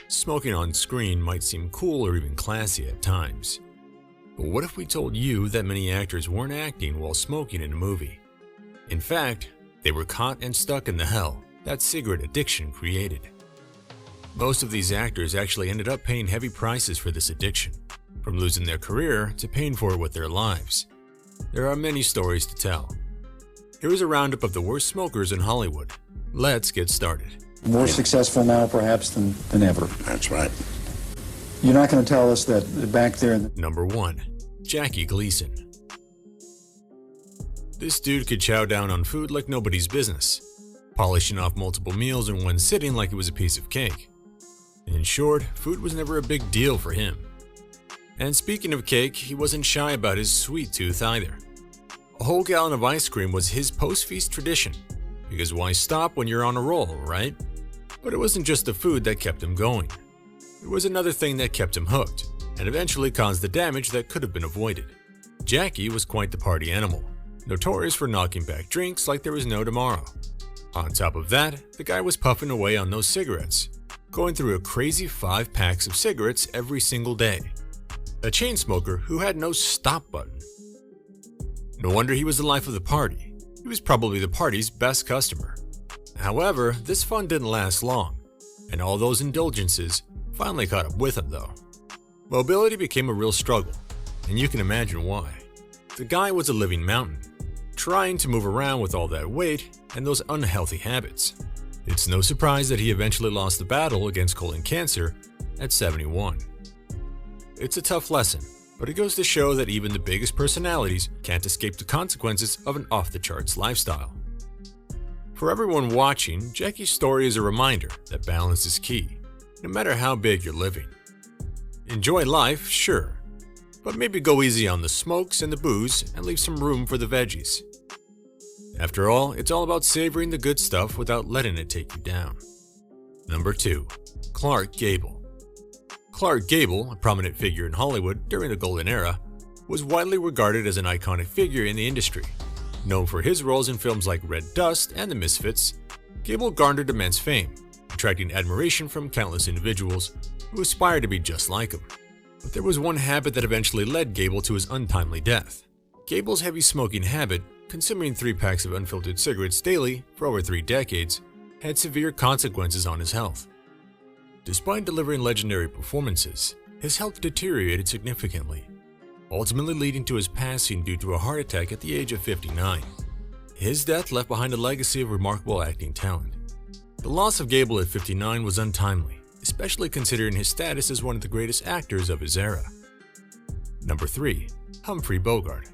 Smoking on screen might seem cool or even classy at times. But what if we told you that many actors weren't acting while smoking in a movie? In fact, they were caught and stuck in the hell that cigarette addiction created. Most of these actors actually ended up paying heavy prices for this addiction, from losing their career to paying for it with their lives. There are many stories to tell. Here is a roundup of the worst smokers in Hollywood. Let's get started. More successful now, perhaps, than ever. That's right. You're not going to tell us that back there... Number 1. Jackie Gleason. This dude could chow down on food like nobody's business, polishing off multiple meals in one sitting like it was a piece of cake. In short, food was never a big deal for him. And speaking of cake, he wasn't shy about his sweet tooth either. A whole gallon of ice cream was his post-feast tradition, because why stop when you're on a roll, right? But it wasn't just the food that kept him going. It was another thing that kept him hooked, and eventually caused the damage that could have been avoided. Jackie was quite the party animal, notorious for knocking back drinks like there was no tomorrow. On top of that, the guy was puffing away on those cigarettes, going through a crazy 5 packs of cigarettes every single day. A chain smoker who had no stop button. No wonder he was the life of the party. He was probably the party's best customer. However, this fun didn't last long, and all those indulgences finally caught up with him though. Mobility became a real struggle, and you can imagine why. The guy was a living mountain, trying to move around with all that weight and those unhealthy habits. It's no surprise that he eventually lost the battle against colon cancer at 71. It's a tough lesson, but it goes to show that even the biggest personalities can't escape the consequences of an off-the-charts lifestyle. For everyone watching, Jackie's story is a reminder that balance is key, no matter how big you're living. Enjoy life, sure, but maybe go easy on the smokes and the booze and leave some room for the veggies. After all, it's all about savoring the good stuff without letting it take you down. Number 2. Clark Gable. Clark Gable, a prominent figure in Hollywood during the Golden Era, was widely regarded as an iconic figure in the industry. Known for his roles in films like Red Dust and The Misfits, Gable garnered immense fame, attracting admiration from countless individuals who aspired to be just like him. But there was one habit that eventually led Gable to his untimely death. Gable's heavy smoking habit, consuming 3 packs of unfiltered cigarettes daily for over 3 decades, had severe consequences on his health. Despite delivering legendary performances, his health deteriorated significantly, ultimately leading to his passing due to a heart attack at the age of 59. His death left behind a legacy of remarkable acting talent. The loss of Gable at 59 was untimely, especially considering his status as one of the greatest actors of his era. Number 3. Humphrey Bogart.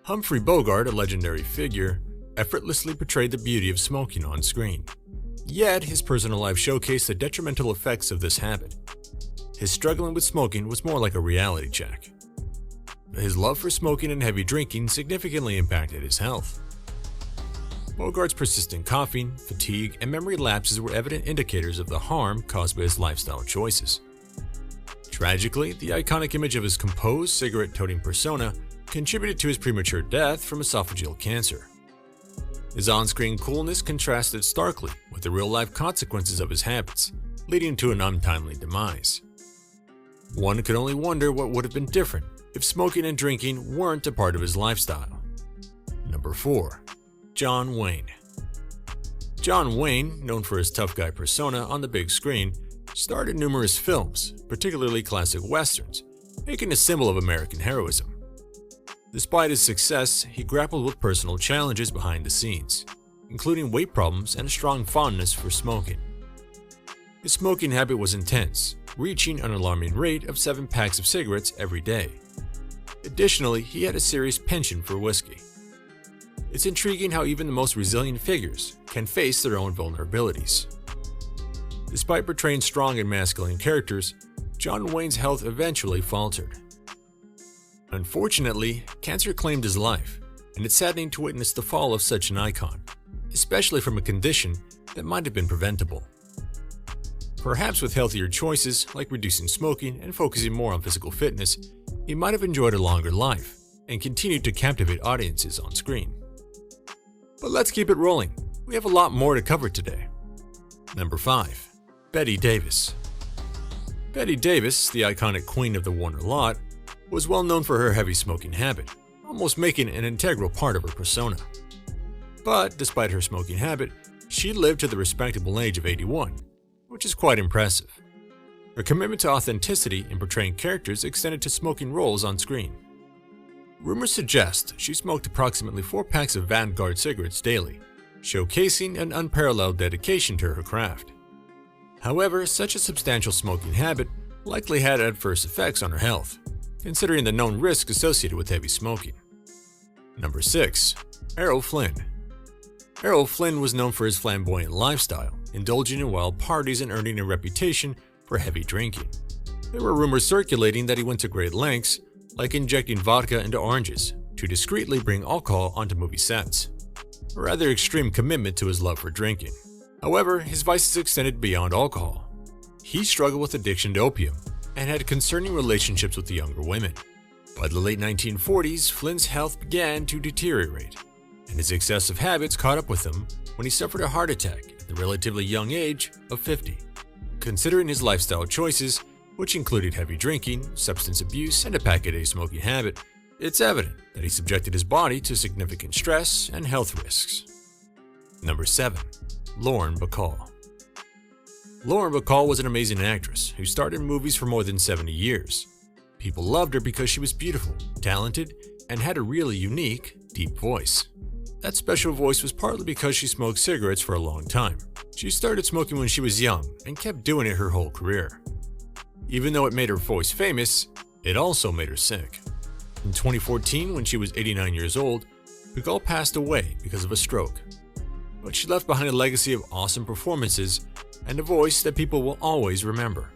Humphrey Bogart, a legendary figure, effortlessly portrayed the beauty of smoking on screen. Yet, his personal life showcased the detrimental effects of this habit. His struggling with smoking was more like a reality check. His love for smoking and heavy drinking significantly impacted his health. Bogart's persistent coughing, fatigue, and memory lapses were evident indicators of the harm caused by his lifestyle choices. Tragically, the iconic image of his composed, cigarette-toting persona contributed to his premature death from esophageal cancer. His on-screen coolness contrasted starkly with the real-life consequences of his habits, leading to an untimely demise. One could only wonder what would have been different if smoking and drinking weren't a part of his lifestyle. Number 4. John Wayne. John Wayne, known for his tough guy persona on the big screen, starred in numerous films, particularly classic westerns, making a symbol of American heroism. Despite his success, he grappled with personal challenges behind the scenes, including weight problems and a strong fondness for smoking. His smoking habit was intense, reaching an alarming rate of 7 packs of cigarettes every day. Additionally, he had a serious penchant for whiskey. It's intriguing how even the most resilient figures can face their own vulnerabilities. Despite portraying strong and masculine characters, John Wayne's health eventually faltered. Unfortunately, cancer claimed his life, and it's saddening to witness the fall of such an icon, especially from a condition that might have been preventable. Perhaps with healthier choices like reducing smoking and focusing more on physical fitness, he might have enjoyed a longer life and continued to captivate audiences on screen. But let's keep it rolling. We have a lot more to cover today. Number 5. Bette Davis. Bette Davis, the iconic queen of the Warner lot, was well known for her heavy smoking habit, almost making it an integral part of her persona. But despite her smoking habit, she lived to the respectable age of 81, which is quite impressive. Her commitment to authenticity in portraying characters extended to smoking roles on screen. Rumors suggest she smoked approximately 4 packs of Vanguard cigarettes daily, showcasing an unparalleled dedication to her craft. However, such a substantial smoking habit likely had adverse effects on her health, considering the known risks associated with heavy smoking. Number 6. Errol Flynn. Errol Flynn was known for his flamboyant lifestyle, indulging in wild parties and earning a reputation for heavy drinking. There were rumors circulating that he went to great lengths, like injecting vodka into oranges, to discreetly bring alcohol onto movie sets. A rather extreme commitment to his love for drinking. However, his vices extended beyond alcohol. He struggled with addiction to opium and had concerning relationships with the younger women. By the late 1940s, Flynn's health began to deteriorate, and his excessive habits caught up with him when he suffered a heart attack at the relatively young age of 50. Considering his lifestyle choices, which included heavy drinking, substance abuse, and a pack-a-day smoking habit, it's evident that he subjected his body to significant stress and health risks. Number 7. Lauren Bacall. Lauren Bacall was an amazing actress who starred in movies for more than 70 years. People loved her because she was beautiful, talented, and had a really unique, deep voice. That special voice was partly because she smoked cigarettes for a long time. She started smoking when she was young and kept doing it her whole career. Even though it made her voice famous, it also made her sick. In 2014, when she was 89 years old, Bacall passed away because of a stroke. But she left behind a legacy of awesome performances and a voice that people will always remember.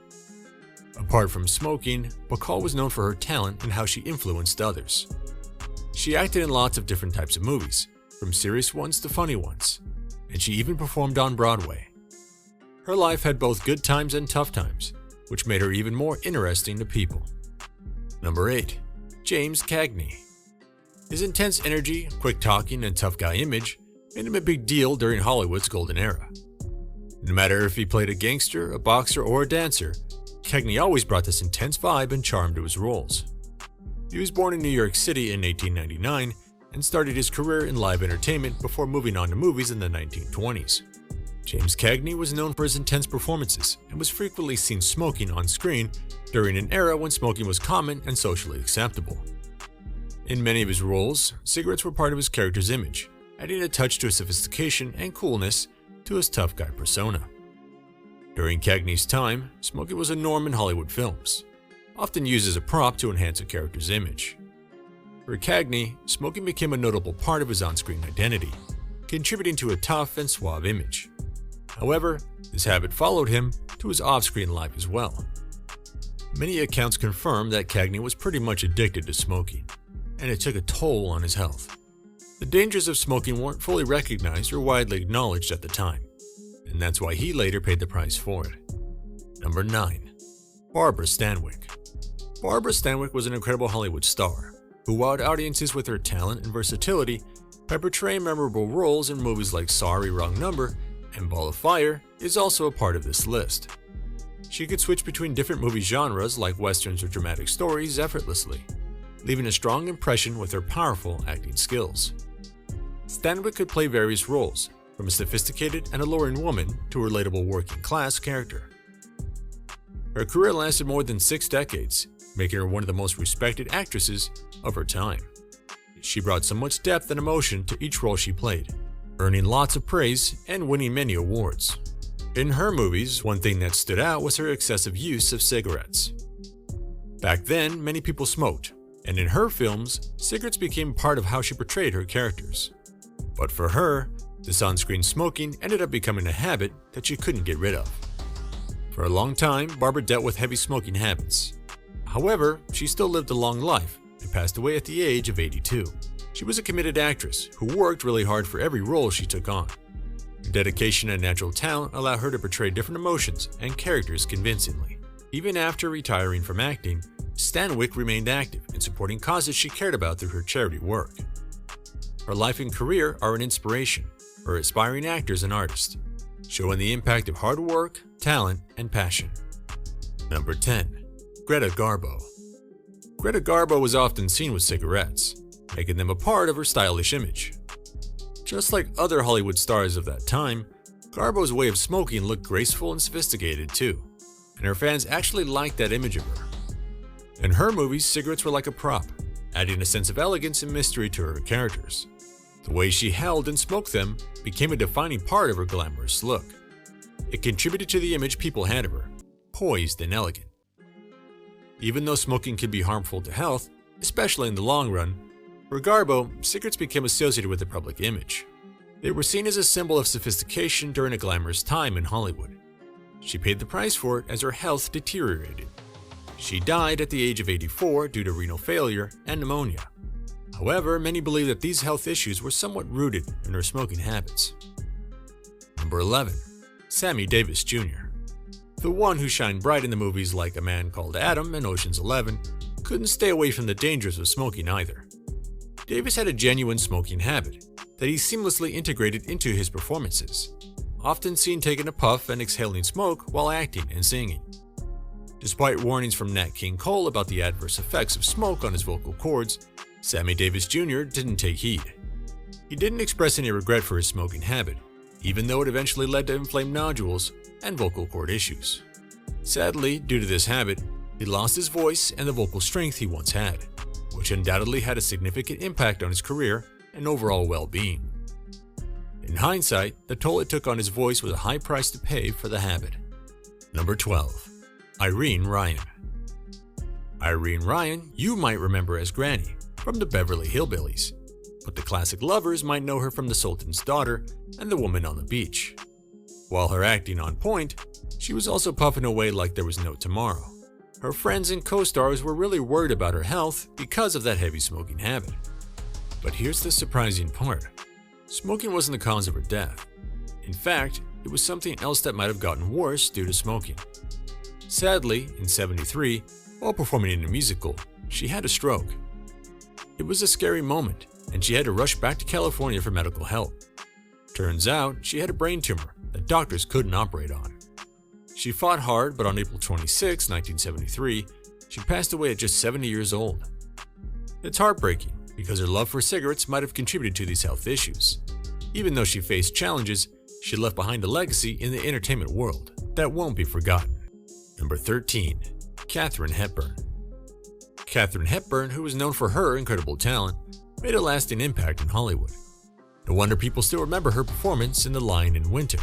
Apart from smoking, Bacall was known for her talent and how she influenced others. She acted in lots of different types of movies, from serious ones to funny ones, and she even performed on Broadway. Her life had both good times and tough times, which made her even more interesting to people. Number 8. James Kagney. His intense energy, quick talking, and tough guy image made him a big deal during Hollywood's golden era. No matter if he played a gangster, a boxer, or a dancer, Kagney always brought this intense vibe and charm to his roles. He was born in New York City in 1899 and started his career in live entertainment before moving on to movies in the 1920s. James Kagney was known for his intense performances and was frequently seen smoking on screen during an era when smoking was common and socially acceptable. In many of his roles, cigarettes were part of his character's image, adding a touch to his sophistication and coolness to his tough guy persona. During Kagney's time, smoking was a norm in Hollywood films, often used as a prop to enhance a character's image. For Kagney, smoking became a notable part of his on-screen identity, contributing to a tough and suave image. However, this habit followed him to his off-screen life as well. Many accounts confirm that Kagney was pretty much addicted to smoking, and it took a toll on his health. The dangers of smoking weren't fully recognized or widely acknowledged at the time, and that's why he later paid the price for it. Number 9. Barbara Stanwyck. Barbara Stanwyck was an incredible Hollywood star who wowed audiences with her talent and versatility by portraying memorable roles in movies like Sorry, Wrong Number and Ball of Fire is also a part of this list. She could switch between different movie genres like westerns or dramatic stories effortlessly, leaving a strong impression with her powerful acting skills. Stanwyck could play various roles, from a sophisticated and alluring woman to a relatable working-class character. Her career lasted more than 6 decades, making her one of the most respected actresses of her time. She brought so much depth and emotion to each role she played, earning lots of praise and winning many awards. In her movies, one thing that stood out was her excessive use of cigarettes. Back then, many people smoked, and in her films, cigarettes became part of how she portrayed her characters. But for her, this on-screen smoking ended up becoming a habit that she couldn't get rid of. For a long time, Barbara dealt with heavy smoking habits. However, she still lived a long life and passed away at the age of 82. She was a committed actress who worked really hard for every role she took on. Her dedication and natural talent allowed her to portray different emotions and characters convincingly. Even after retiring from acting, Stanwyck remained active in supporting causes she cared about through her charity work. Her life and career are an inspiration for aspiring actors and artists, showing the impact of hard work, talent, and passion. Number 10. Greta Garbo. Greta Garbo was often seen with cigarettes, making them a part of her stylish image. Just like other Hollywood stars of that time, Garbo's way of smoking looked graceful and sophisticated too, and her fans actually liked that image of her. In her movies, cigarettes were like a prop, adding a sense of elegance and mystery to her characters. The way she held and smoked them became a defining part of her glamorous look. It contributed to the image people had of her, poised and elegant. Even though smoking can be harmful to health, especially in the long run, for Garbo, cigarettes became associated with the public image. They were seen as a symbol of sophistication during a glamorous time in Hollywood. She paid the price for it as her health deteriorated. She died at the age of 84 due to renal failure and pneumonia. However, many believe that these health issues were somewhat rooted in her smoking habits. Number 11. Sammy Davis Jr. The one who shined bright in the movies like A Man Called Adam and Ocean's 11 couldn't stay away from the dangers of smoking either. Davis had a genuine smoking habit that he seamlessly integrated into his performances, often seen taking a puff and exhaling smoke while acting and singing. Despite warnings from Nat King Cole about the adverse effects of smoke on his vocal cords, Sammy Davis Jr. didn't take heed. He didn't express any regret for his smoking habit, even though it eventually led to inflamed nodules and vocal cord issues. Sadly, due to this habit, he lost his voice and the vocal strength he once had, which undoubtedly had a significant impact on his career and overall well-being. In hindsight, the toll it took on his voice was a high price to pay for the habit. Number 12. Irene Ryan. Irene Ryan you might remember as Granny from the Beverly Hillbillies, but the classic lovers might know her from The Sultan's Daughter and The Woman on the Beach. While her acting on point, she was also puffing away like there was no tomorrow. Her friends and co-stars were really worried about her health because of that heavy smoking habit. But here's the surprising part. Smoking wasn't the cause of her death. In fact, it was something else that might have gotten worse due to smoking. Sadly, in '73, while performing in a musical, she had a stroke. It was a scary moment, and she had to rush back to California for medical help. Turns out, she had a brain tumor that doctors couldn't operate on. She fought hard, but on April 26, 1973, she passed away at just 70 years old. It's heartbreaking because her love for cigarettes might have contributed to these health issues. Even though she faced challenges, she left behind a legacy in the entertainment world that won't be forgotten. Number 13. Katherine Hebburn. Katherine Hebburn, who was known for her incredible talent, made a lasting impact in Hollywood. No wonder people still remember her performance in The Lion in Winter.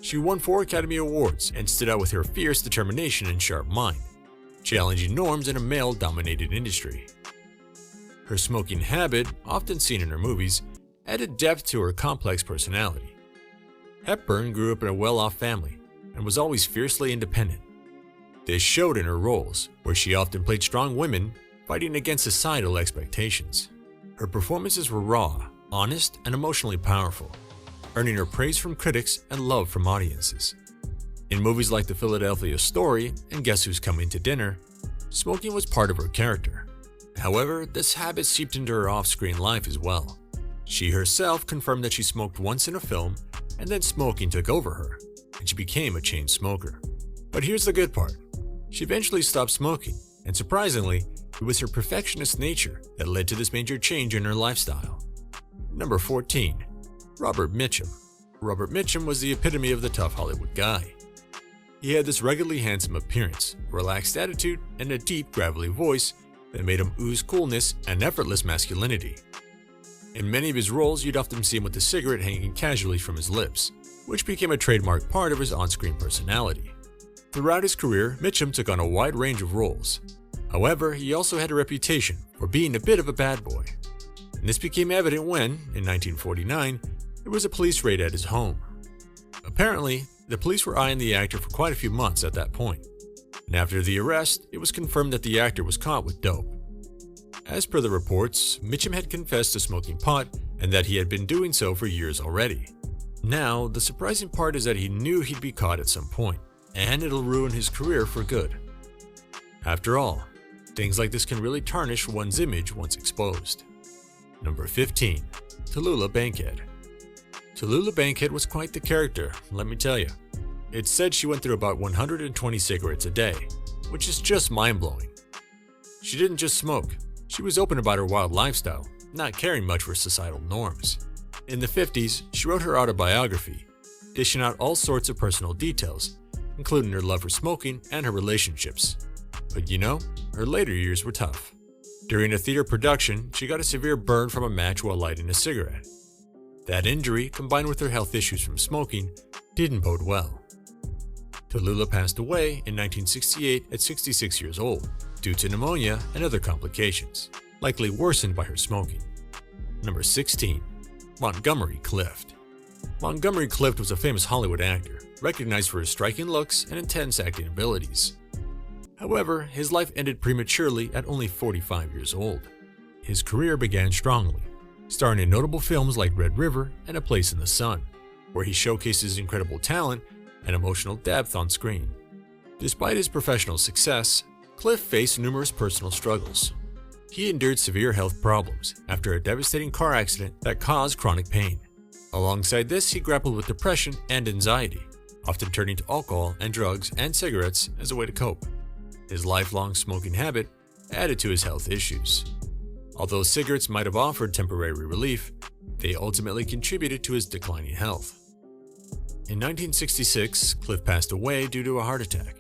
She won 4 Academy Awards and stood out with her fierce determination and sharp mind, challenging norms in a male-dominated industry. Her smoking habit, often seen in her movies, added depth to her complex personality. Hepburn grew up in a well-off family and was always fiercely independent. This showed in her roles, where she often played strong women fighting against societal expectations. Her performances were raw, honest, and emotionally powerful, earning her praise from critics and love from audiences. In movies like The Philadelphia Story and Guess Who's Coming to Dinner, smoking was part of her character. However, this habit seeped into her off-screen life as well. She herself confirmed that she smoked once in a film, and then smoking took over her, and she became a chain smoker. But here's the good part. She eventually stopped smoking, and surprisingly, it was her perfectionist nature that led to this major change in her lifestyle. Number 14. Robert Mitchum. Robert Mitchum was the epitome of the tough Hollywood guy. He had this ruggedly handsome appearance, relaxed attitude, and a deep, gravelly voice that made him ooze coolness and effortless masculinity. In many of his roles, you'd often see him with a cigarette hanging casually from his lips, which became a trademark part of his on-screen personality. Throughout his career, Mitchum took on a wide range of roles. However, he also had a reputation for being a bit of a bad boy. And this became evident when, in 1949, there was a police raid at his home. Apparently, the police were eyeing the actor for quite a few months at that point. And after the arrest, it was confirmed that the actor was caught with dope. As per the reports, Mitchum had confessed to smoking pot and that he had been doing so for years already. Now, the surprising part is that he knew he'd be caught at some point, and it'll ruin his career for good. After all, things like this can really tarnish one's image once exposed. Number 15. Tula Bankhead. Tula Bankhead was quite the character, let me tell you. It's said she went through about 120 cigarettes a day, which is just mind-blowing. She didn't just smoke, she was open about her wild lifestyle, not caring much for societal norms. In the 50s, she wrote her autobiography, dishing out all sorts of personal details, including her love for smoking and her relationships. But you know, her later years were tough. During a theater production, she got a severe burn from a match while lighting a cigarette. That injury, combined with her health issues from smoking, didn't bode well. Tallulah passed away in 1968 at 66 years old, due to pneumonia and other complications, likely worsened by her smoking. Number 16. Montgomery Clift. Montgomery Clift was a famous Hollywood actor, recognized for his striking looks and intense acting abilities. However, his life ended prematurely at only 45 years old. His career began strongly, starring in notable films like Red River and A Place in the Sun, where he showcases incredible talent and emotional depth on screen. Despite his professional success, Clift faced numerous personal struggles. He endured severe health problems after a devastating car accident that caused chronic pain. Alongside this, he grappled with depression and anxiety, often turning to alcohol and drugs and cigarettes as a way to cope. His lifelong smoking habit added to his health issues. Although cigarettes might have offered temporary relief, they ultimately contributed to his declining health. In 1966, Clift passed away due to a heart attack,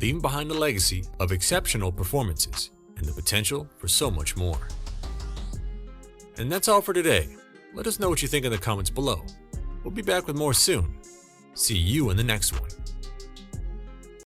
leaving behind a legacy of exceptional performances and the potential for so much more. And that's all for today. Let us know what you think in the comments below. We'll be back with more soon. See you in the next one.